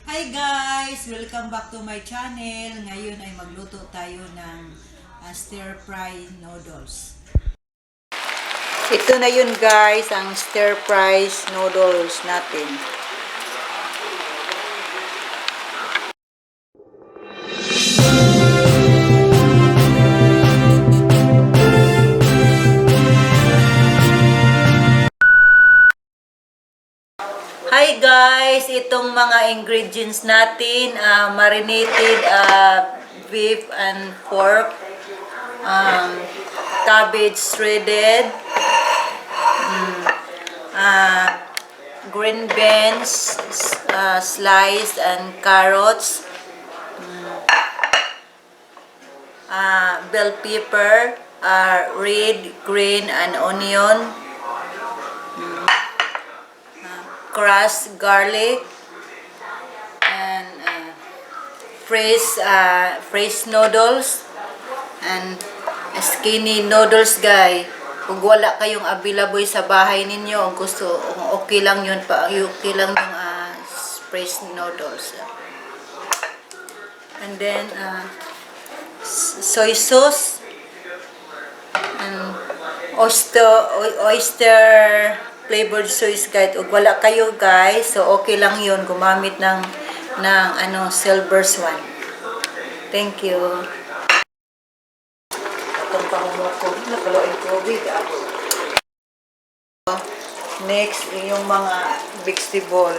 Hi guys! Welcome back to my channel. Ngayon ay magluto tayo ng stir fry noodles. Ito na yun guys, ang stir fry noodles natin. Hi guys! Itong mga ingredients natin, marinated beef and pork, cabbage shredded, green beans sliced, and carrots, bell pepper, red, green, and onion, crushed garlic, and fresh noodles, and skinny noodles guys. Kung wala kayong available sa bahay ninyo, kung gusto, okay lang yun pa, okay lang yung fresh noodles. And then soy sauce and oyster flavored sauce guys. Kung wala kayo guys, so okay lang yun, gumamit ng silver swan. Thank you. Itong pahumukog na pala yung tubig. Next, yung mga vegetable.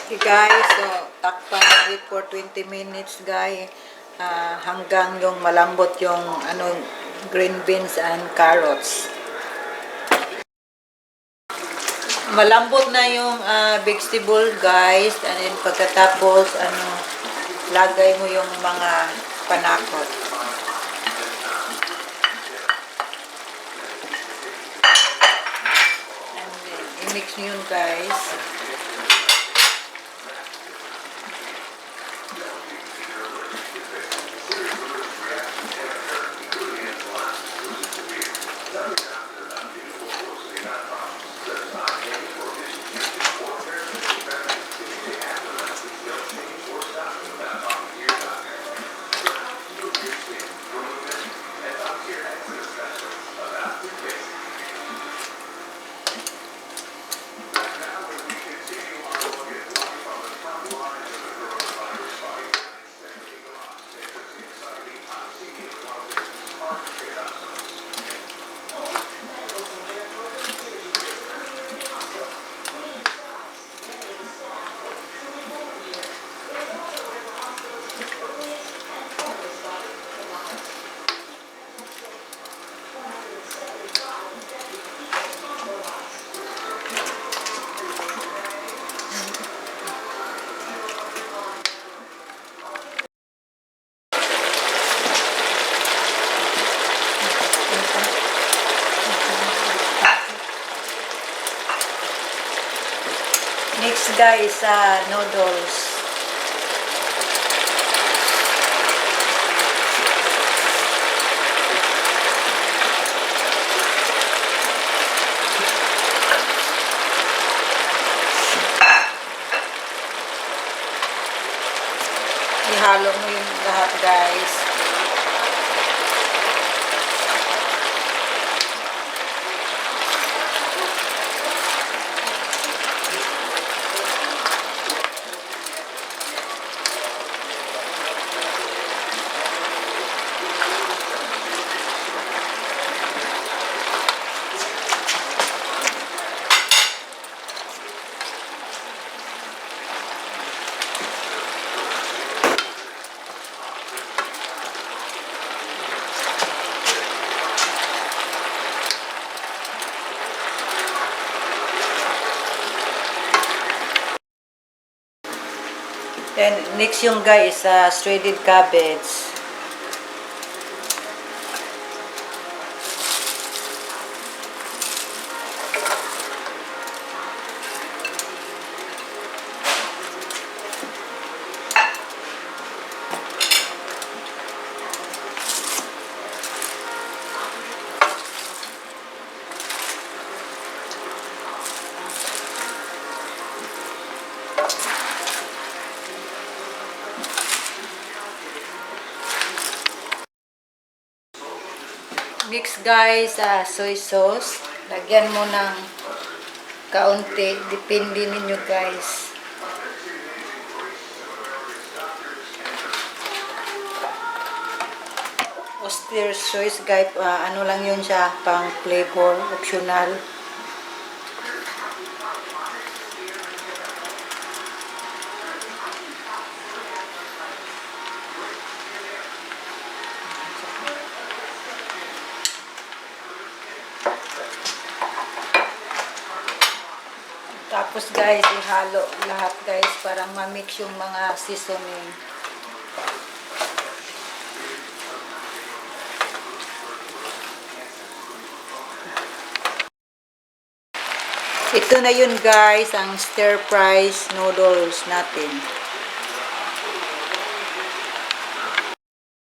Okay guys, so takpan ulit for 20 minutes guys, hanggang yung malambot yung green beans and carrots. Malambot na yung vegetable guys, and then pagkatapos lagay mo yung mga panakot. And then i-mix nyo yun guys. Next guys, noodles. Ihalo mo yung lahat guys. Then, next yung guys, shredded cabbage. Mix guys, soy sauce. Lagyan mo ng kaunti. Depende ninyo guys. Oyster sauce guys, ano lang yun siya, pang flavor, optional. Tapos guys, ihalo lahat guys para ma-mix yung mga seasoning. Ito na yun guys, ang stir fry noodles natin.